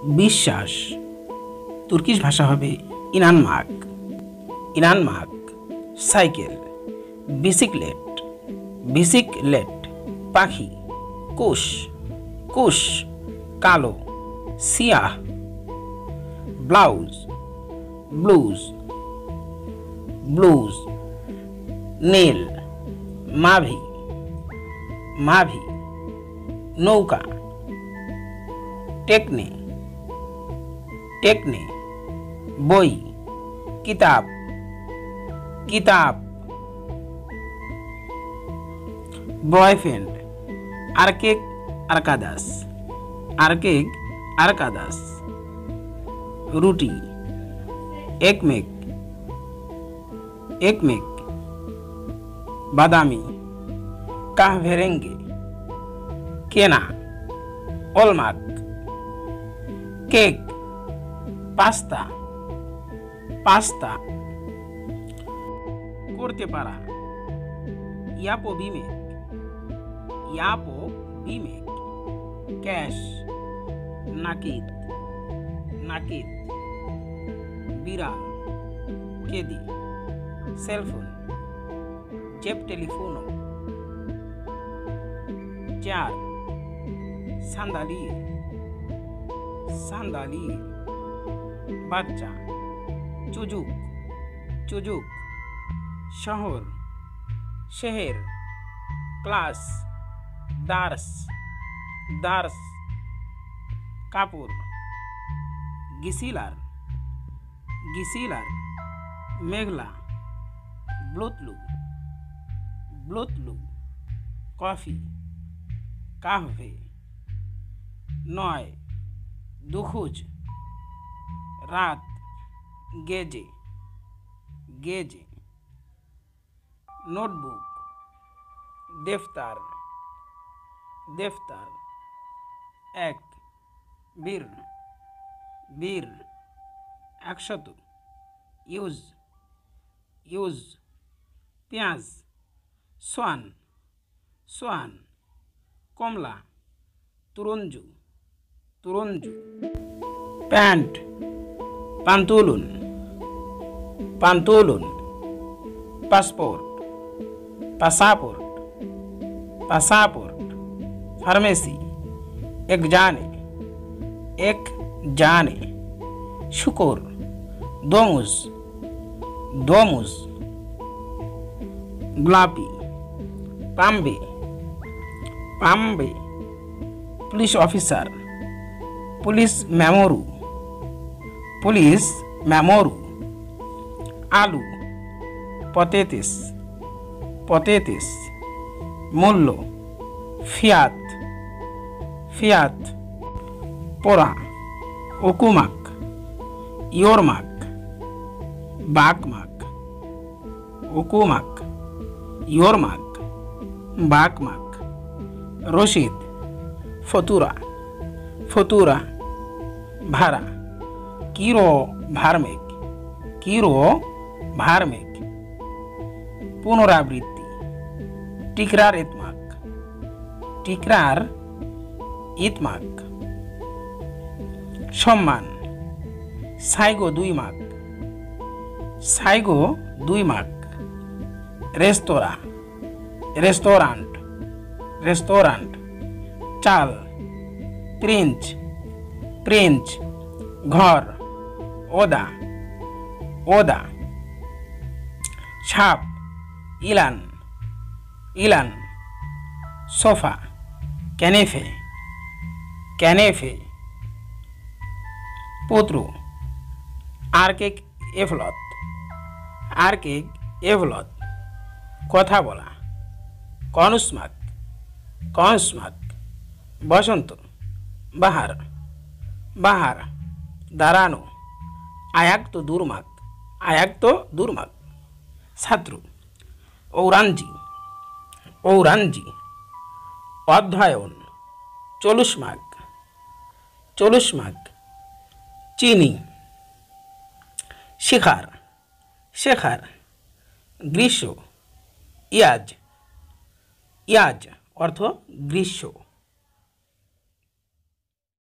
বিশ্বাস। তুর্কিশ ভাষা হবে ইনানমাক। ইনানমাক। সাইকেল। বিসিকলেট। বিসিকলেট। পাখি। কুশ। কুশ। কালো। সিয়াহ। ব্লাউজ। ব্লুজ। ব্লুজ। নীল। মাভি। মাভি। নৌকা। টেকনে। টেকনে। বই। কিতাব। কিতাব। বয়ফ্রেন্ড। আর্কেক আরকাদাস। আর্কেক আরকাদাস। রুটি। একমেক। একমেক। বাদামি। কাহভেরেঙ্গে। কেনা। অলমাক। কেক। পাস্তা। পাস্তা। করতে পারা। ইয়াপো বিমেক। ইয়াপো বিমেক। ক্যাশ। নাকিদ। নাকিদ। বিড়াল। কেদি। সেলফোন। জেব টেলিফোনো। চেয়ার। সান্দালিয়ে। সান্দালিয়ে। বাচ্চা। চুজুক। চুজুক। শহর। শহর। ক্লাস। দার্স। দার্স। কাপড়। গিসিলার। গিসিলার। মেঘলা। ব্লুতলু। ব্লুতলু। কফি। কাহভে। নয়। দুখুজ। রাত। গেজে। গেজে। নোটবুক। দেফতার। দেফতার। এক। বীর। বীর। 100। ইউজ। ইউজ। পেঁয়াজ। সোয়ান। সোয়ান। কমলা। তুরঞ্জু। তুরঞ্জু। প্যান্ট। পান্তুলুন। পান্তুলুন। পাসপোর্ট। পাসাপোর্ট। পাসাপোর্ট। ফার্মেসি। এক জানে। এক জানে। শুকর। দমুজ। দমুজ। গোলাপি। পাম্বে। পাম্বে। Police officer. পুলিশ মেমোরু। পুলিশ মেমোরু। আলু। পতেতিস। পতেতিস। মূল্য। ফিয়াত। ফিয়াত। পোড়া। ওকুমাক। ইয়োরমাক। বাকমাক। ওকুমাক। ইয়োরমাক। বাকমাক। রশিদ। ফতুরা। ফতুরা। ভাড়া। কিরো ভার্মেক। কিরো ভার্মেক। পুনরাবৃত্তি। টিকরার ইতমাক। টিকরার ইতমাক। সম্মান। সাইগো 2 মাক। সাইগো 2 মাক। রেস্তোরাঁ। রেস্টুরেন্ট। রেস্টুরেন্ট। চাল। প্রিন্স। প্রিন্স। ঘর। ওদা। ওদা। সাপ। ইলান। ইলান। সোফা। ক্যানেফে। ক্যানেফে। পুত্র। আর্কেক এভলত। আর্কেক এভলত। কথা বলা। কনুসমাক। কনুসমাক। বসন্ত। বাহার। বাহার। দাঁড়ানো। আয়াক্ত দুর্মাক। আয়াক্ত দুর্মাক। ছাত্র। ঔরাঞ্জি। ঔরাঞ্জি। অধ্যয়ন। চলুসমাক। চলুসমাক। চিনি। শিখার। শেখার। গ্রীষ্ম। ইয়াজ। ইয়াজ অর্থ গ্রীষ্ম।